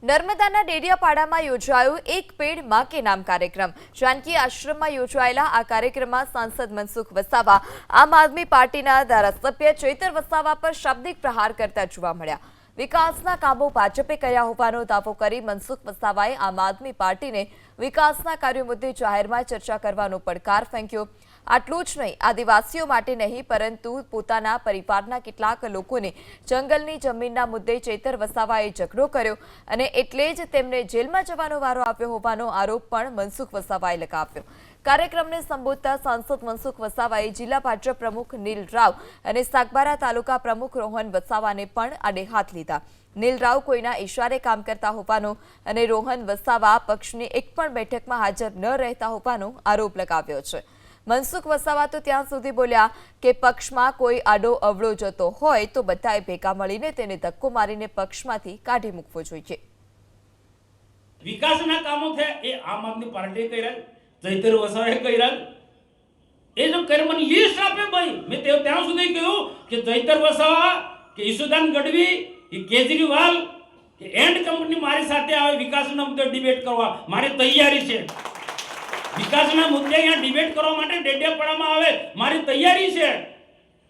નર્મદાના ડેડિયાપાડામાં યોજાયો એક પેડ માં કે નામ કાર્યક્રમ। जानकी આશ્રમમાં યોજાયેલા આ કાર્યક્રમમાં સાંસદ મનસુખ વસાવા આમ આદમી પાર્ટીના ધારાસભ્ય ચૈતર વસાવા પર શાબ્દિક પ્રહાર કરતા જોવા મળ્યા। વિકાસના કામો ભાજપે કર્યા હોવાનો દાવો કરી મનસુખ વસાવાએ આમ આદમી પાર્ટીને વિકાસના કાર્યો મુદ્દે જાહેરમાં ચર્ચા કરવાનો પડકાર ફેંક્યો। આટલું જ નહીં, આદિવાસીઓ માટે નહીં પરંતુ પોતાના પરિવારના કેટલાક લોકોને જંગલની જમીનના મુદ્દે ચૈતર વસાવાએ ઝઘડો કર્યો અને એટલે જ તેમને જેલમાં જવાનો વારો આવ્યો હોવાનો આરોપ પણ મનસુખ વસાવાએ લગાવ્યો। કાર્યક્રમને સંબોધતા સાંસદ મનસુખ વસાવાએ જિલ્લા ભાજપ પ્રમુખ નીલ રાવ અને સાગબારા તાલુકા પ્રમુખ રોહન વસાવાને પણ આડે હાથ લીધા। નીલ રાવ કોઈના ઇશારે કામ કરતા હોવાનો અને રોહન વસાવા પક્ષની એક પણ બેઠકમાં હાજર ન રહેતા હોવાનો આરોપ લગાવ્યો છે। મનસુખ વસાવા તો ત્યાં સુધી બોલ્યા કે પક્ષમાં કોઈ આડો અવળો જતો હોય તો બધાએ ભેગા મળીને તેને ધક્કો મારીને પક્ષમાંથી કાઢી મૂકવો જોઈએ। વિકાસના કામો છે એ આમ આદમી પાર્ટીએ કર્યા, ચૈતર વસાવાએ કર્યા। એ જો કરે મને લિસ્ટ આપે ભાઈ, મેં ત્યાં સુધી કહ્યું કે ચૈતર વસાવા કે ઈશુદાન ગઢવી કે કેજરીવાલ કે એન્ડ કંપની મારી સાથે આવે વિકાસના મુદ્દે ડિબેટ કરવા મારી તૈયારી છે। વિકાસના મુદ્દે અહીંયા ડિબેટ કરવા માટે ડેડિયાપાડામાં આવે મારી તૈયારી છે।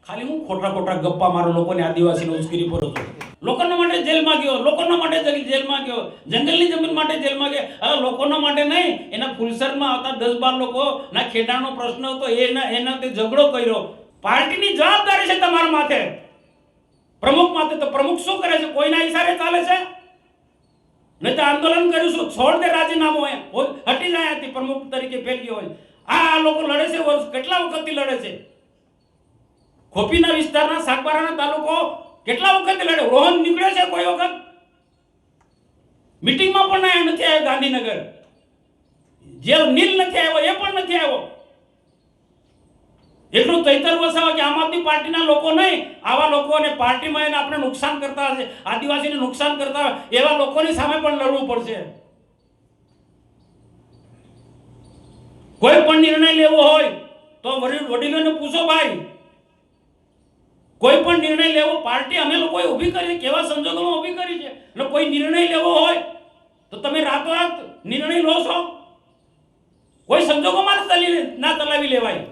ખાલી હું ખોટા ગપ્પા મારો લોકોને આદિવાસીને ઉશ્કેરી પડો છું। લોકોના માટે જેલમાં ગયો, લોકોના માટે જેલમાં ગયો, જંગલની જમીન માટે જેલમાં ગયો। હવે લોકોના માટે નહીં, એના ફુલસરમાં આવતા 10-12 લોકોના ખેડાનો પ્રશ્ન હતો, એના તે ઝઘડો કર્યો। પાર્ટીની જવાબદારી છે તમારા માથે, પ્રમુખ માથે। તો પ્રમુખ શું કરે છે? કોઈના ઈશારે ચાલે છે? नहीं तो आंदोलन करूँ, छोड़ दे राजीनामो है, हटी जाए प्रमुख तरीके फेल गयो હોય। આ લોકો લડે છે, વર્ષ કેટલા વખતથી લડે છે। ખોપીના વિસ્તારના સાગબારાના તાલુકો કેટલા વખતથી લડે। રોહન નીકળે છે કોઈ વખત મીટિંગમાં પણ નથી આવ્યો ગાંધીનગર, જે નીલ નથી આવ્યો એ પણ નથી આવ્યો। એટલું ચૈતર વસાવા કે આમ આદમી પાર્ટીના લોકો નહીં, આવા લોકોને પાર્ટીમાં આપણે નુકસાન કરતા હશે, આદિવાસીને નુકસાન કરતા હોય એવા લોકોની સામે પણ લડવું પડશે। કોઈ પણ નિર્ણય લેવો હોય તો વડીલોને પૂછો ભાઈ। કોઈ પણ નિર્ણય લેવો પાર્ટી અમે લોકોએ ઊભી કરી, કેવા સંજોગોમાં ઊભી કરી છે, અને કોઈ નિર્ણય લેવો હોય તો તમે રાતોરાત નિર્ણય લો છો, કોઈ સંજોગોમાં ના ચલાવી લેવાય।